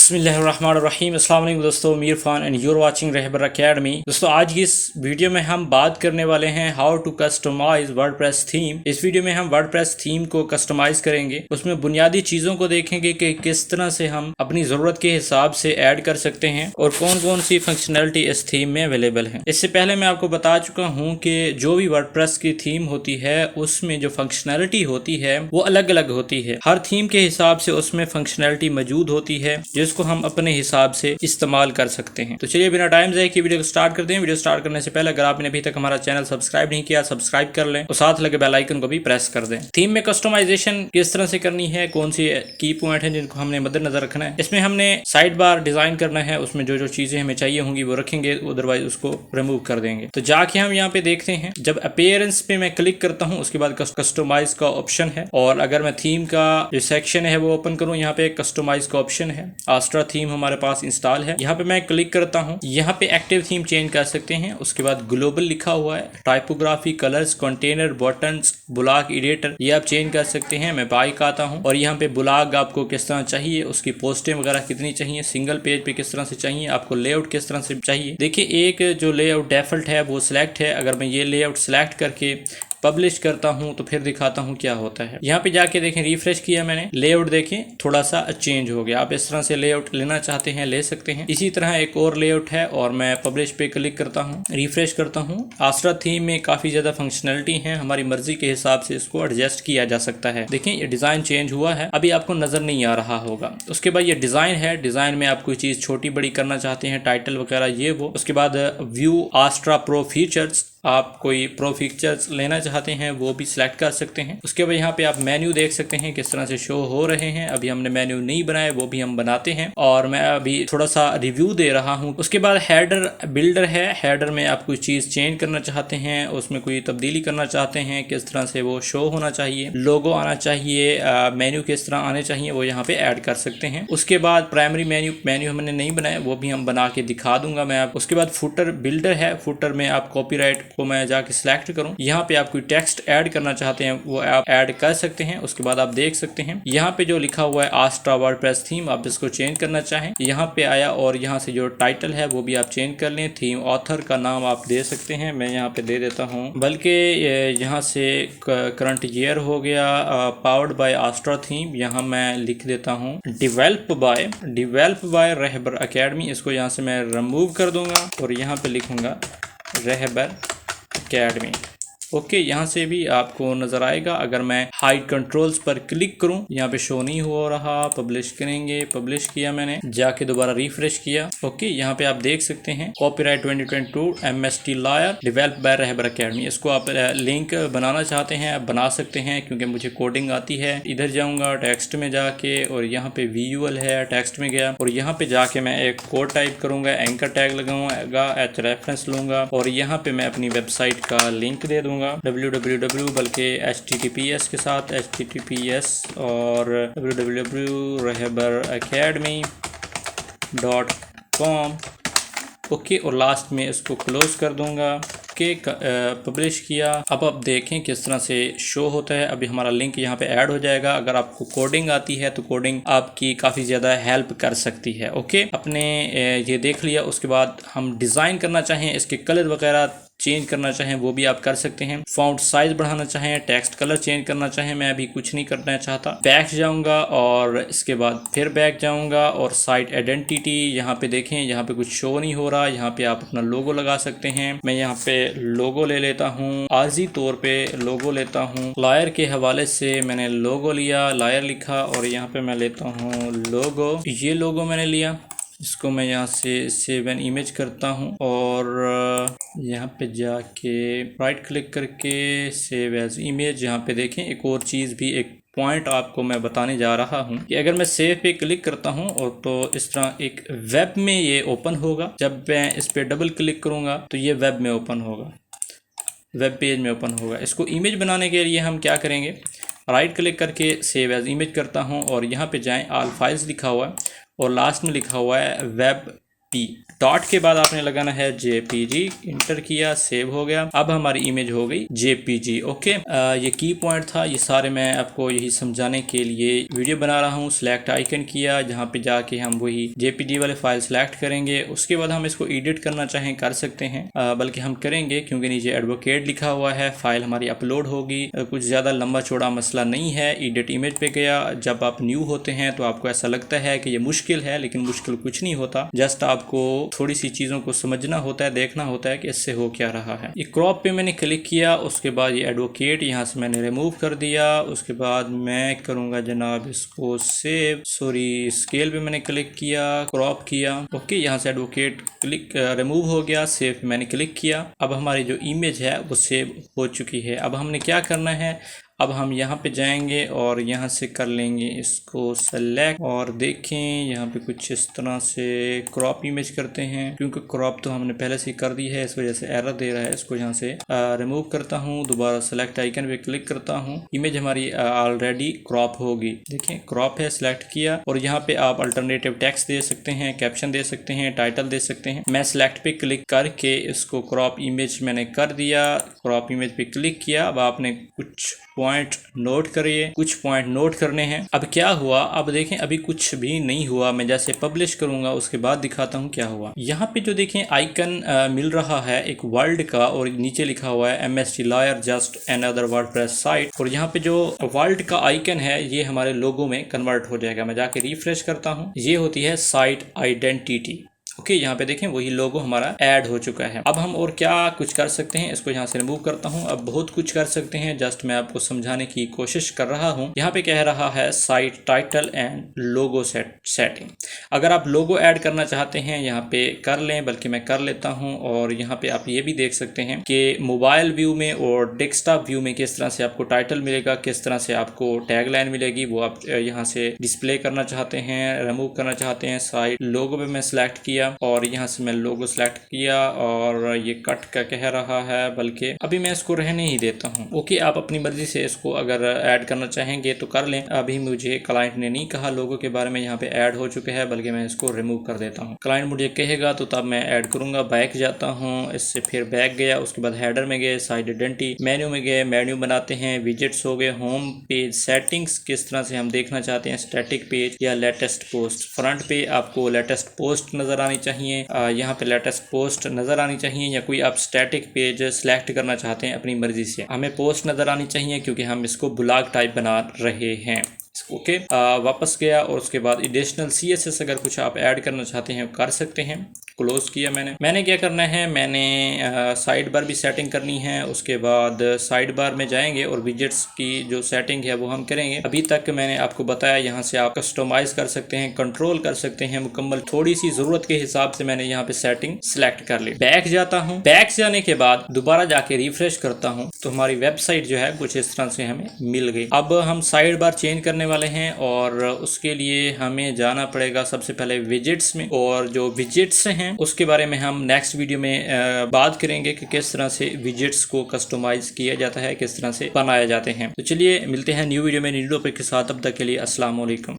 बिस्मिल्लाहिर्रहमानिर्रहीम। अस्सलाम वालेकुम दोस्तों, Mir Khan and you're watching Rahbar academy. दोस्तों आज की इस वीडियो में हम बात करने वाले हैं how to customize WordPress theme. इस वीडियो में हम वर्डप्रेस थीम को कस्टमाइज करेंगे, उसमें बुनियादी चीज़ों को देखेंगे कि किस तरह से हम अपनी ज़रूरत के हिसाब से ऐड कर सकते हैं और कौन कौन सी फंक्शनलिटी इस थीम में अवेलेबल है। इससे पहले मैं आपको बता चुका हूँ कि जो भी वर्डप्रेस की थीम होती है उसमें जो फंक्शनलिटी होती है वो अलग अलग होती है। हर थीम के हिसाब से उसमें फंक्शनलिटी मौजूद होती है जिसको हम अपने हिसाब से इस्तेमाल कर सकते हैं। तो चलिए बिना टाइम ज़ाया किए वीडियो को स्टार्ट करते हैं। वीडियो स्टार्ट करने से पहले अगर आपने अभी तक हमारा चैनल सब्सक्राइब नहीं किया, सब्सक्राइब कर लें और साथ लगे बेल आइकन को भी प्रेस कर दें। थीम में कस्टमाइजेशन किस तरह से करनी है, कौन सी की पॉइंट है जिनको हमने मद्देनजर रखना है। इसमें हमने साइड बार डिजाइन करना है, उसमें जो जो चीजें हमें चाहिए होंगी वो रखेंगे, अदरवाइज उसको रिमूव कर देंगे। तो जाके हम यहाँ पे देखते हैं, जब अपीयरेंस पे मैं क्लिक करता हूँ उसके बाद कस्टमाइज का ऑप्शन है, और अगर मैं थीम का जो सेक्शन है वो ओपन करूँ, यहाँ पे कस्टमाइज का ऑप्शन है। आस्ट्रा थीम हमारे पास इंस्टॉल है, यहाँ पे मैं क्लिक करता हूँ। यहाँ पे एक्टिव थीम चेंज कर सकते हैं। उसके बाद ग्लोबल लिखा हुआ है, typography, colours, container, buttons, blog editor ये आप चेंज कर सकते हैं। मैं बाइक आता हूँ और यहाँ पे ब्लॉग आपको किस तरह चाहिए, उसकी पोस्टें वगैरह कितनी चाहिए, सिंगल पेज पे किस तरह से चाहिए, आपको लेआउट किस तरह से चाहिए। देखिए एक जो लेआउट डिफॉल्ट है वो सिलेक्ट है। अगर मैं ये लेआउट सिलेक्ट करके पब्लिश करता हूं तो फिर दिखाता हूं क्या होता है। यहाँ पे जाके देखें, रिफ्रेश किया मैंने, लेआउट देखें थोड़ा सा चेंज हो गया। आप इस तरह से लेआउट लेना चाहते हैं ले सकते हैं। इसी तरह एक और लेआउट है और मैं पब्लिश पे क्लिक करता हूँ, रिफ्रेश करता हूँ। आस्ट्रा थीम में काफी ज्यादा फंक्शनलिटी है, हमारी मर्जी के हिसाब से इसको एडजस्ट किया जा सकता है। देखें ये डिजाइन चेंज हुआ है, अभी आपको नजर नहीं आ रहा होगा। उसके बाद ये डिजाइन है, डिजाइन में आप कोई चीज छोटी बड़ी करना चाहते हैं, टाइटल वगैरह ये वो। उसके बाद व्यू आस्ट्रा प्रो फीचर्स, आप कोई प्रो फीचर्स लेना चाहते हैं वो भी सिलेक्ट कर सकते हैं। उसके बाद यहाँ पे आप मेन्यू देख सकते हैं किस तरह से शो हो रहे हैं। अभी हमने मेन्यू नहीं बनाया, वो भी हम बनाते हैं और मैं अभी थोड़ा सा रिव्यू दे रहा हूँ। उसके बाद हेडर बिल्डर है, हेडर में आप कोई चीज चेंज करना चाहते हैं, उसमें कोई तब्दीली करना चाहते हैं, किस तरह से वो शो होना चाहिए, लोगो आना चाहिए, मेन्यू किस तरह आने चाहिए, वो यहाँ पे ऐड कर सकते हैं। उसके बाद प्राइमरी मेन्यू हमने नहीं बनाया, वो भी हम बना के दिखा दूंगा मैं आपको। उसके बाद फुटर बिल्डर है, फुटर में आप कॉपीराइट को मैं जाके सिलेक्ट करूं, यहाँ पे आप कोई टेक्स्ट ऐड करना चाहते हैं वो आप ऐड कर सकते हैं। उसके बाद आप देख सकते हैं यहाँ पे जो लिखा हुआ है आस्ट्रा वर्डप्रेस थीम, आप इसको चेंज करना चाहें यहाँ पे आया, और यहाँ से जो टाइटल है वो भी आप चेंज कर लें। थीम ऑथर का नाम आप दे सकते हैं, मैं यहाँ पे दे देता हूँ, बल्कि यहाँ से करंट ईयर हो गया, पावर्ड बाय आस्ट्रा थीम, यहाँ मैं लिख देता हूँ डिवेल्प बाय रहबर अकेडमी। इसको यहाँ से मैं रिमूव कर दूंगा और यहाँ पे लिखूंगा रहबर अकेडमी। ओके, यहाँ से भी आपको नजर आएगा। अगर मैं हाइड कंट्रोल्स पर क्लिक करूं, यहाँ पे शो नहीं हो रहा, पब्लिश करेंगे, पब्लिश किया मैंने, जाके दोबारा रिफ्रेश किया। ओके, यहाँ पे आप देख सकते हैं copyright 2022 MST lawyer develop by Rahbar academy. इसको आप लिंक बनाना चाहते हैं आप बना सकते हैं, क्योंकि मुझे कोडिंग आती है। इधर जाऊंगा टेक्स्ट में जाके और यहाँ पे विजुअल है, टेक्स्ट में गया और यहाँ पे जाके मैं एक कोड टाइप करूंगा, एंकर टैग लगाऊंगा, एच रेफरेंस लूंगा और यहाँ पे मैं अपनी वेबसाइट का लिंक दे दूंगा www, बल्कि https के साथ https और www.rahbaracademy.com। ओके, और लास्ट में इसको क्लोज कर दूंगा के पब्लिश किया। अब आप देखें किस तरह से शो होता है। अभी हमारा लिंक यहाँ पे ऐड हो जाएगा। अगर आपको कोडिंग आती है तो कोडिंग आपकी काफ़ी ज़्यादा हेल्प कर सकती है। ओके, अपने ये देख लिया। उसके बाद हम डिज़ाइन करना चाहें, इसके कलर वगैरह चेंज करना चाहें वो भी आप कर सकते हैं। फॉन्ट साइज बढ़ाना चाहें, टेक्स्ट कलर चेंज करना चाहें, मैं अभी कुछ नहीं करना चाहता। बैक जाऊंगा और इसके बाद फिर बैक जाऊंगा और साइट आइडेंटिटी, यहाँ पे देखें यहाँ पे कुछ शो नहीं हो रहा। यहाँ पे आप अपना लोगो लगा सकते हैं। मैं यहाँ पे लोगो ले लेता हूँ, आर्जी तौर पे लोगो लेता हूँ। लॉयर के हवाले से मैंने लोगो लिया, लॉयर लिखा और यहाँ पे मैं लेता हूँ लोगो। ये लोगो मैंने लिया, इसको मैं यहाँ से सेव एन इमेज करता हूँ और यहाँ पे जाके राइट क्लिक करके सेव एज इमेज। यहाँ पे देखें एक और चीज़ भी, एक पॉइंट आपको मैं बताने जा रहा हूँ कि अगर मैं सेव पे क्लिक करता हूँ और तो इस तरह एक वेब में ये ओपन होगा। जब मैं इस पे डबल क्लिक करूँगा तो ये वेब में ओपन होगा, वेब पेज में ओपन होगा। इसको इमेज बनाने के लिए हम क्या करेंगे, राइट क्लिक करके सेव एज इमेज करता हूँ और यहाँ पे जाएं, ऑल फाइल्स लिखा हुआ है और लास्ट में लिखा हुआ है वेब डॉट के बाद आपने लगाना है JPG, इंटर किया, सेव हो गया। अब हमारी इमेज हो गई JPG। ओके, ये की पॉइंट था, ये सारे मैं आपको यही समझाने के लिए वीडियो बना रहा हूँ। सिलेक्ट आइकन किया, जहाँ पे जाके हम वही JPG वाले फाइल सेलेक्ट करेंगे। उसके बाद हम इसको एडिट करना चाहें कर सकते हैं, बल्कि हम करेंगे क्योंकि नीचे एडवोकेट लिखा हुआ है। फाइल हमारी अपलोड होगी, कुछ ज़्यादा लंबा चौड़ा मसला नहीं है। एडिट इमेज पे गया। जब आप न्यू होते हैं तो आपको ऐसा लगता है कि ये मुश्किल है, लेकिन मुश्किल कुछ नहीं होता। जस्ट आपको थोड़ी सी चीज़ों को समझना होता है, देखना होता है कि इससे हो क्या रहा है। ये क्रॉप पे मैंने क्लिक किया, उसके बाद ये एडवोकेट यहाँ से मैंने रिमूव कर दिया। उसके बाद मैं करूँगा जनाब इसको सेव, सॉरी स्केल पे मैंने क्लिक किया, क्रॉप किया। ओके, यहाँ से एडवोकेट क्लिक रिमूव हो गया, सेव पे मैंने क्लिक किया। अब हमारी जो इमेज है वो सेव हो चुकी है। अब हमने क्या करना है, अब हम यहाँ पे जाएंगे और यहाँ से कर लेंगे इसको सेलेक्ट, और देखें यहाँ पे कुछ इस तरह से क्रॉप इमेज करते हैं। क्योंकि क्रॉप तो हमने पहले से कर दी है, इस वजह से एरर दे रहा है। इसको यहाँ से रिमूव करता हूँ, दोबारा सेलेक्ट आइकन पे क्लिक करता हूँ। इमेज हमारी ऑलरेडी क्रॉप होगी। देखें क्रॉप है, सिलेक्ट किया, और यहाँ पे आप अल्टरनेटिव टेक्स्ट दे सकते हैं, कैप्शन दे सकते हैं, टाइटल दे सकते हैं। मैं सिलेक्ट पे क्लिक करके इसको क्रॉप इमेज मैंने कर दिया। क्रॉप इमेज पे क्लिक किया। अब आपने कुछ पॉइंट नोट करिए, कुछ पॉइंट नोट करने हैं। अब क्या हुआ, अब देखें अभी कुछ भी नहीं हुआ। मैं जैसे पब्लिश करूंगा उसके बाद दिखाता हूं क्या हुआ। यहाँ पे जो देखें आइकन मिल रहा है एक वर्ल्ड का, और नीचे लिखा हुआ है MST lawyer just another WordPress site. और यहाँ पे जो वर्ल्ड का आइकन है ये हमारे लोगो में कन्वर्ट हो जाएगा। मैं जाके रिफ्रेश करता हूँ, ये होती है साइट आइडेंटिटी। ओके, यहाँ पे देखें वही लोगो हमारा ऐड हो चुका है। अब हम और क्या कुछ कर सकते हैं, इसको यहाँ से रिमूव करता हूँ। अब बहुत कुछ कर सकते हैं, जस्ट मैं आपको समझाने की कोशिश कर रहा हूँ। यहाँ पे कह रहा है site title and logo setting. अगर आप लोगो ऐड करना चाहते हैं यहाँ पे कर लें, बल्कि मैं कर लेता हूँ। और यहाँ पे आप ये भी देख सकते हैं कि मोबाइल व्यू में और डेस्कटॉप व्यू में किस तरह से आपको टाइटल मिलेगा, किस तरह से आपको टैग लाइन मिलेगी, वो आप यहाँ से डिस्प्ले करना चाहते हैं, रिमूव करना चाहते हैं। साइट लोगो पे मैं सिलेक्ट किया और यहाँ से मैं लोगो सेलेक्ट किया, और ये कट का कह रहा है, बल्कि अभी मैं इसको रहने ही देता हूँ। ओके, आप अपनी मर्जी से इसको अगर ऐड करना चाहेंगे तो कर लें। अभी मुझे क्लाइंट ने नहीं कहा लोगो के बारे में, यहाँ पे ऐड हो चुके हैं, बल्कि मैं इसको रिमूव कर देता हूँ। क्लाइंट मुझे कहेगा तो तब मैं ऐड करूंगा। बैक जाता हूँ, इससे फिर बैक गया, उसके बाद हेडर में गए, साइड आइडेंटिटी, मेन्यू में गए, मेन्यू बनाते हैं, विजेट्स हो गए, होम पेज सेटिंग्स, किस तरह से हम देखना चाहते हैं, स्टैटिक पेज या लेटेस्ट पोस्ट। फ्रंट पे आपको लेटेस्ट पोस्ट नजर आनी चाहिए, यहाँ पे लेटेस्ट पोस्ट नजर आनी चाहिए, या कोई आप स्टैटिक पेज सिलेक्ट करना चाहते हैं अपनी मर्जी से। हमें पोस्ट नजर आनी चाहिए क्योंकि हम इसको ब्लॉग टाइप बना रहे हैं। ओके, वापस गया, और उसके बाद एडिशनल CSS अगर कुछ आप ऐड करना चाहते हैं कर सकते हैं। क्लोज किया मैंने क्या करना है, मैंने साइड बार भी सेटिंग करनी है। उसके बाद साइड बार में जाएंगे और विजेट्स की जो सेटिंग है वो हम करेंगे। अभी तक मैंने आपको बताया, यहाँ से आप कस्टमाइज कर सकते हैं, कंट्रोल कर सकते हैं मुकम्मल। थोड़ी सी जरूरत के हिसाब से मैंने यहाँ पे सेटिंग सिलेक्ट कर ली। बैक जाता हूँ, बैक जाने के बाद दोबारा जाके रिफ्रेश करता हूँ तो हमारी वेबसाइट जो है कुछ इस तरह से हमें मिल गई। अब हम साइड बार चेंज करने वाले हैं, और उसके लिए हमें जाना पड़ेगा सबसे पहले विजेट्स में, और जो विजेट्स हैं उसके बारे में हम नेक्स्ट वीडियो में बात करेंगे कि किस तरह से विजेट्स को कस्टमाइज किया जाता है, किस तरह से बनाए जाते हैं। तो चलिए मिलते हैं न्यू वीडियो में न्यू टॉपिक के साथ। तब तक के लिए अस्सलाम वालेकुम।